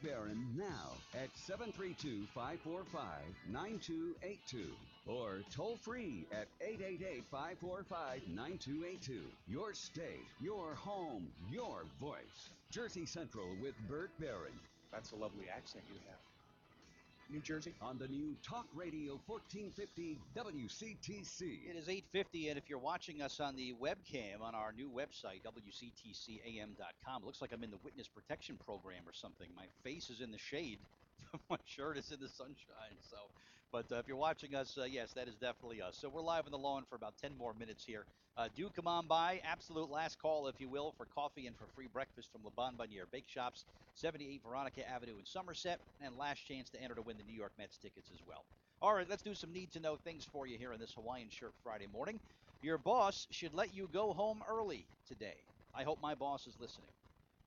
Barron now at 732-545-9282 or toll free at 888-545-9282. Your state, your home, your voice. Jersey Central with Burt Barron. That's a lovely accent you have. New Jersey? On the new Talk Radio 1450 WCTC. It is 8:50, and if you're watching us on the webcam on our new website, WCTCAM.com, it looks like I'm in the Witness Protection Program or something. My face is in the shade. My shirt is in the sunshine. But if you're watching us, yes, that is definitely us. So we're live on the lawn for about 10 more minutes here. Do come on by. Absolute last call, if you will, for coffee and for free breakfast from Le Bon Bonniere Bake Shops, 78 Veronica Avenue in Somerset, and last chance to enter to win the New York Mets tickets as well. All right, let's do some need-to-know things for you here on this Hawaiian Shirt Friday morning. Your boss should let you go home early today. I hope my boss is listening.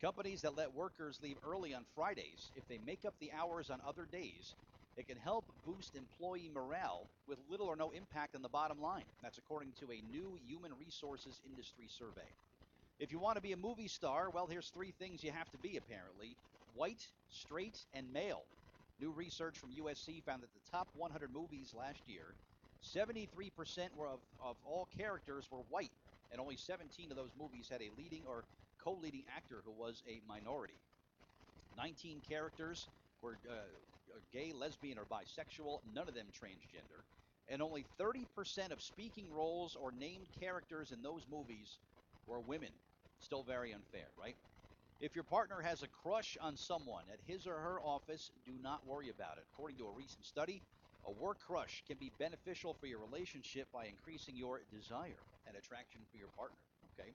Companies that let workers leave early on Fridays, if they make up the hours on other days, it can help boost employee morale with little or no impact on the bottom line. That's according to a new human resources industry survey. If you want to be a movie star, well, here's 3 things you have to be, apparently. White, straight, and male. New research from USC found that the top 100 movies last year, 73% of all characters were white, and only 17 of those movies had a leading or co-leading actor who was a minority. 19 characters were gay, lesbian, or bisexual, none of them transgender, and only 30% of speaking roles or named characters in those movies were women. Still very unfair, right? If your partner has a crush on someone at his or her office, do not worry about it. According to a recent study, a work crush can be beneficial for your relationship by increasing your desire and attraction for your partner, okay?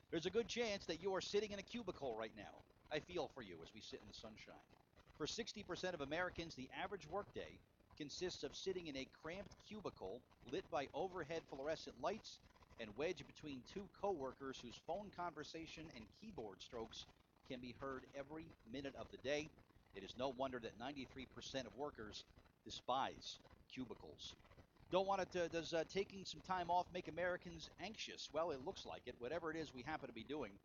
There's a good chance that you are sitting in a cubicle right now. I feel for you as we sit in the sunshine. For 60% of Americans, the average workday consists of sitting in a cramped cubicle lit by overhead fluorescent lights and wedged between 2 coworkers whose phone conversation and keyboard strokes can be heard every minute of the day. It is no wonder that 93% of workers despise cubicles. Don't want it to, does taking some time off make Americans anxious? Well, it looks like it. Whatever it is we happen to be doing,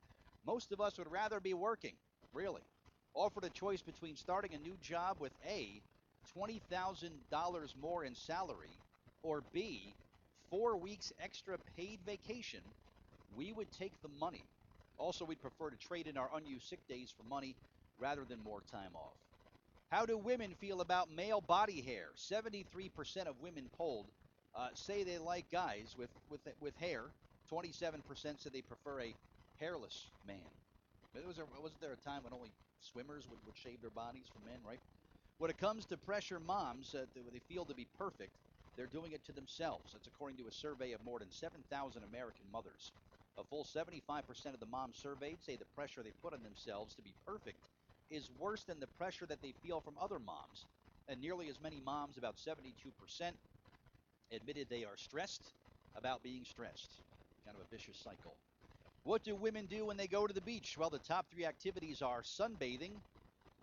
most of us would rather be working, really. Offered a choice between starting a new job with A, $20,000 more in salary, or B, 4 weeks extra paid vacation, we would take the money. Also, we'd prefer to trade in our unused sick days for money rather than more time off. How do women feel about male body hair? 73% of women polled say they like guys with hair. 27% said they prefer a hairless man. Wasn't there a time when only swimmers would shave their bodies for men, right? When it comes to pressure moms, they feel to be perfect, they're doing it to themselves. That's according to a survey of more than 7,000 American mothers. A full 75% of the moms surveyed say the pressure they put on themselves to be perfect is worse than the pressure that they feel from other moms. And nearly as many moms, about 72%, admitted they are stressed about being stressed. Kind of a vicious cycle. What do women do when they go to the beach? Well, the top 3 activities are sunbathing,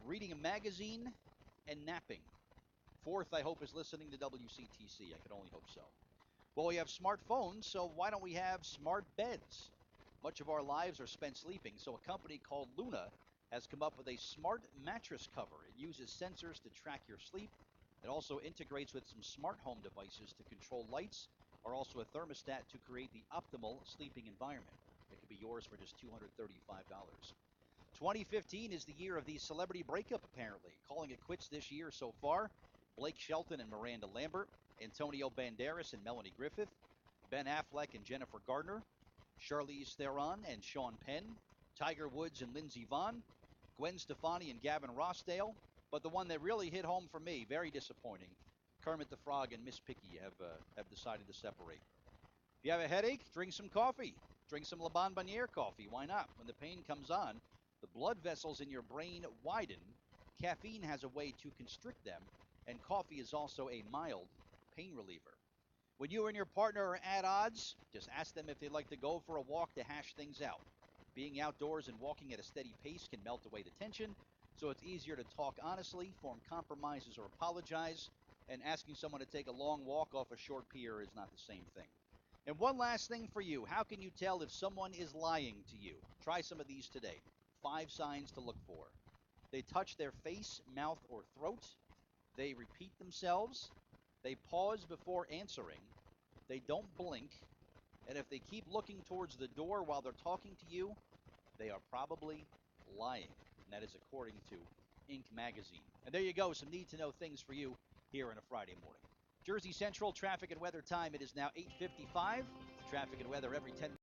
reading a magazine, and napping. 4th, I hope, is listening to WCTC. I can only hope so. Well, we have smartphones, so why don't we have smart beds? Much of our lives are spent sleeping, so a company called Luna has come up with a smart mattress cover. It uses sensors to track your sleep. It also integrates with some smart home devices to control lights, or also a thermostat to create the optimal sleeping environment. It could be yours for just $235. 2015 is the year of the celebrity breakup, apparently. Calling it quits this year so far. Blake Shelton and Miranda Lambert, Antonio Banderas and Melanie Griffith, Ben Affleck and Jennifer Gardner, Charlize Theron and Sean Penn, Tiger Woods and Lindsey Vonn, Gwen Stefani and Gavin Rossdale, but the one that really hit home for me, very disappointing, Kermit the Frog and Miss Piggy have decided to separate. If you have a headache, drink some coffee. Drink some Le Bon Bonniere coffee. Why not? When the pain comes on, the blood vessels in your brain widen. Caffeine has a way to constrict them, and coffee is also a mild pain reliever. When you and your partner are at odds, just ask them if they'd like to go for a walk to hash things out. Being outdoors and walking at a steady pace can melt away the tension, so it's easier to talk honestly, form compromises, or apologize, and asking someone to take a long walk off a short pier is not the same thing. And one last thing for you. How can you tell if someone is lying to you? Try some of these today. 5 signs to look for. They touch their face, mouth, or throat. They repeat themselves. They pause before answering. They don't blink. And if they keep looking towards the door while they're talking to you, they are probably lying. And that is according to Inc. magazine. And there you go, some need-to-know things for you here on a Friday morning. Jersey Central traffic and weather time. It is now 8:55. Traffic and weather every 10 minutes.